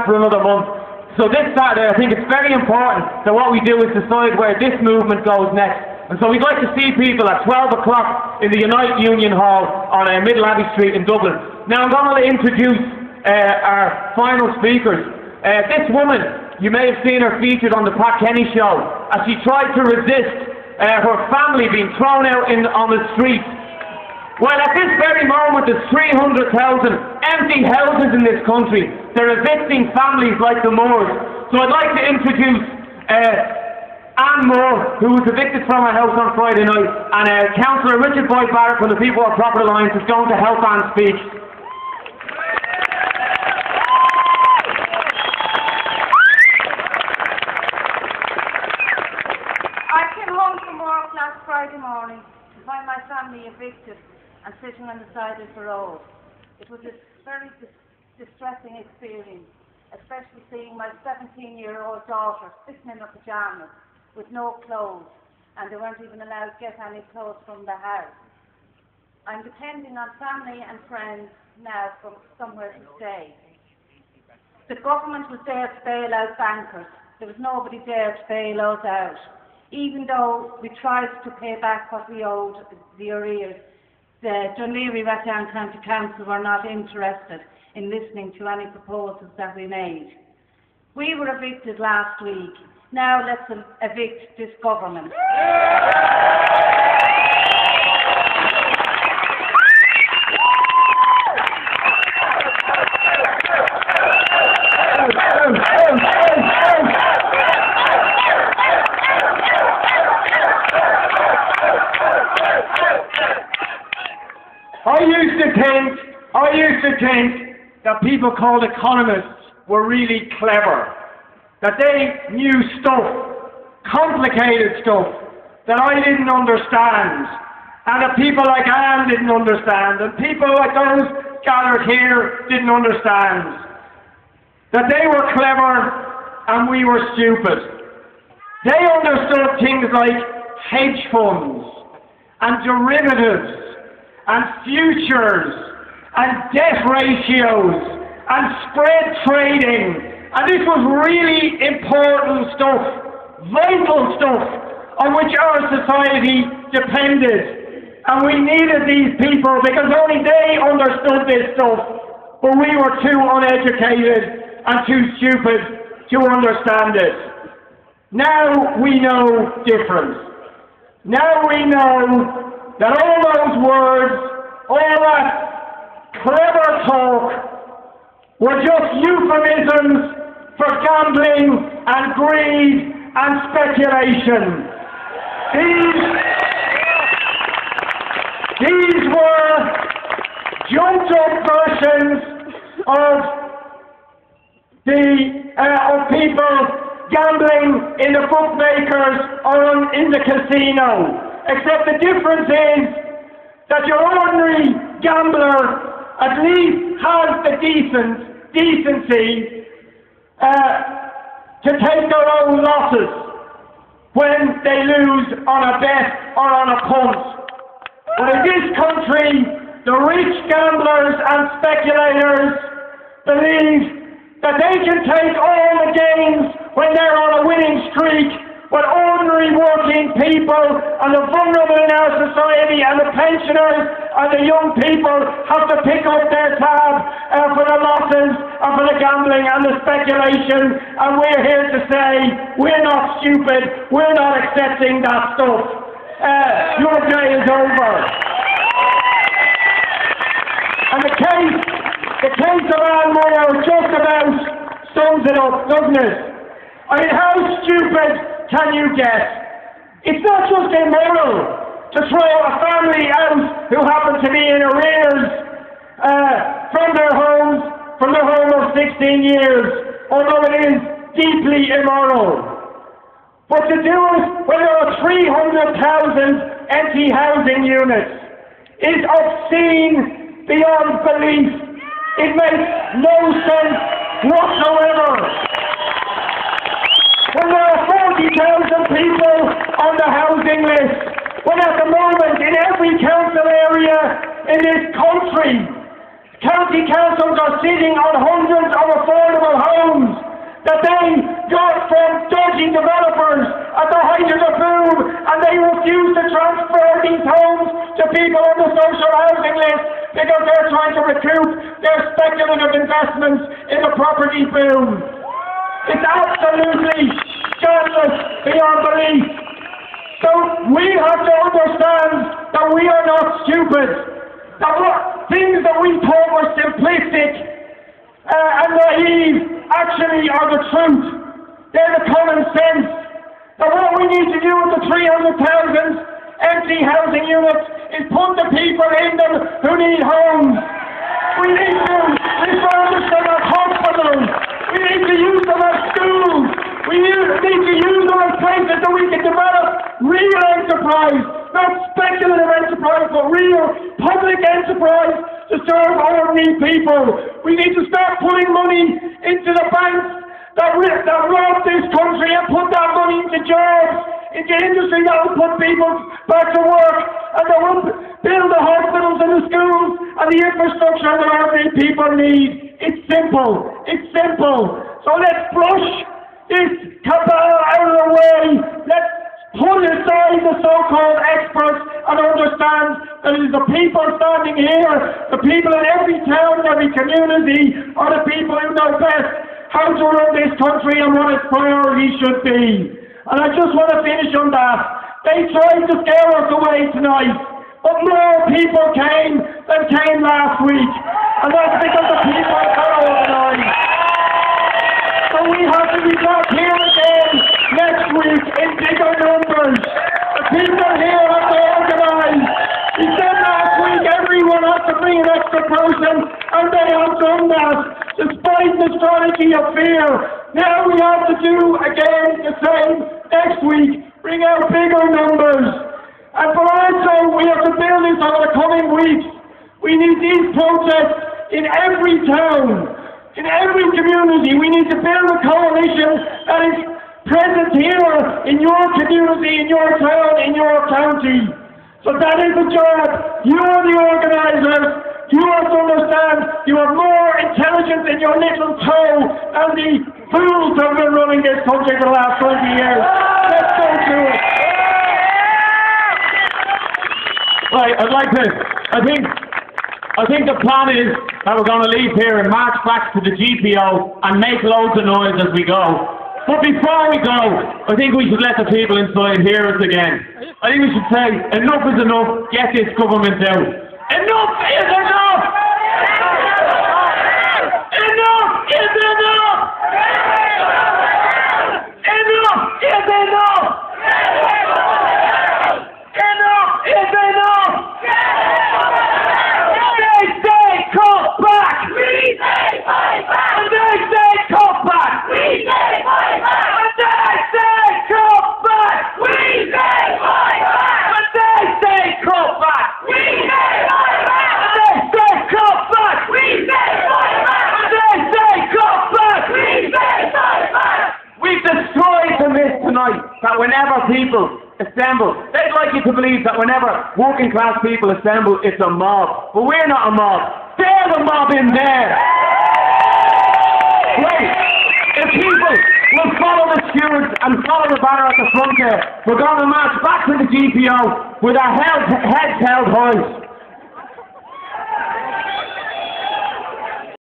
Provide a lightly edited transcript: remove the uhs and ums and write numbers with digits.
for another month. So this Saturday, I think it's very important that what we do is decide where this movement goes next. And so we'd like to see people at 12 o'clock in the Unite Union Hall on Middle Abbey Street in Dublin. Now I'm going to introduce our final speakers. This woman, you may have seen her featured on the Pat Kenny show, as she tried to resist her family being thrown out on the streets. Well, at this very moment, there's 300,000 empty houses in this country. They're evicting families like the Moores. So I'd like to introduce Anne Moore, who was evicted from her house on Friday night, and Councillor Richard Boyd Barrett from the People of Property Alliance is going to help Anne speak. I came home from work last Friday morning to find my family evicted and sitting on the side of the road. It was a very distressing experience, especially seeing my 17-year-old daughter sitting in her pyjamas with no clothes, and they weren't even allowed to get any clothes from the house. I'm depending on family and friends now for somewhere to stay. The government was there to bail out bankers. There was nobody there to bail us out. Even though we tried to pay back what we owed, the arrears, the Dún Laoghaire County Council were not interested in listening to any proposals that we made. We were evicted last week. Now let's evict this government. I used to think that people called economists were really clever, that they knew stuff, complicated stuff, that I didn't understand, and that people like Anne didn't understand, and people like those gathered here didn't understand, that they were clever and we were stupid. They understood things like hedge funds and derivatives and futures and debt ratios and spread trading, and this was really important stuff, vital stuff on which our society depended, and we needed these people because only they understood this stuff, but we were too uneducated and too stupid to understand it. Now we know different. Now we know that all those words, all that clever talk, were just euphemisms for gambling and greed and speculation. These were jumped up versions of people gambling in the bookmakers or in the casino. Except the difference is that your ordinary gambler at least has the decency to take their own losses when they lose on a bet or on a punt. But in this country, the rich gamblers and speculators believe that they can take all the gains when they're on a winning streak, but ordinary working people and the vulnerable in our society and the pensioners and the young people have to pick up their tab for the losses and for the gambling and the speculation, and we're here to say we're not stupid, we're not accepting that stuff. Your day is over. And the case of Anne Moore just about sums it up, doesn't it? I mean, how stupid can you get? It's not just immoral to throw a family out who happen to be in arrears from their home of 16 years, although it is deeply immoral. But to do it when there are 300,000 empty housing units is obscene beyond belief. It makes no sense whatsoever. When there are 40,000 people on the housing list, when at the moment in every council area in this country, county councils are sitting on hundreds of affordable homes that they got from dodgy developers at the height of the boom, and they refuse to transfer these homes to people on the social housing list because they're trying to recoup their speculative investments in the property boom. It's absolutely scandalous beyond belief. So we have to understand that we are not stupid, that things that we thought were simplistic and naive actually are the truth. They're the common sense. That what we need to do with the 300,000 empty housing units is put the people in them who need homes. We need to refurbish them as hospitals. We need to use them as schools. We need to use them as places that we can develop real enterprise, not speculative enterprise, but real public enterprise to serve ordinary people. We need to start putting money into the banks that rob this country and put that money into jobs, into industry that will put people back to work, and that will build the hospitals and the schools and the infrastructure that ordinary people need. It's simple. It's simple. So let's brush this cabal out of the way. Let's put aside the so-called experts and understand that it is the people standing here, the people in every town, every community, are the people who know best how to run this country and what its priorities should be. And I just want to finish on that. They tried to scare us away tonight, but more people came than came last week. And that's because the people are organised. So we have to be back here again next week in bigger numbers. The people here have to organise. We said last week everyone has to bring an extra person, and they have done that, despite the strategy of fear. Now we have to do again the same next week, bring out bigger numbers. And for also, we have to build this over the coming weeks. We need these protests in every town, in every community. We need to build a coalition that is present here in your community, in your town, in your county. So that is the job. You are the organisers. You have to understand you have more intelligence in your little toe than the fools who have been running this country for the last 20 years. Let's go to it. Right, I think the plan is that we're going to leave here and march back to the GPO and make loads of noise as we go. But before we go, I think we should let the people inside hear us again. I think we should say, enough is enough, get this government out. Enough is enough! Enough is enough! Enough is enough! Enough is enough! They say cut back! We say fight back! And they say cut back! We say fight back! And they say cut back! We say fight back! And they say cut back! We say fight back! And they say cut back! We say fight back! And they say cut back! We say fight back! We've destroyed the myth tonight that whenever people assemble, they'd like you to believe that whenever working class people assemble, it's a mob. But we're not a mob. They're the mob in there. Right. If people will follow the stewards and follow the banner at the front there, we're going to march back to the GPO with our heads held high.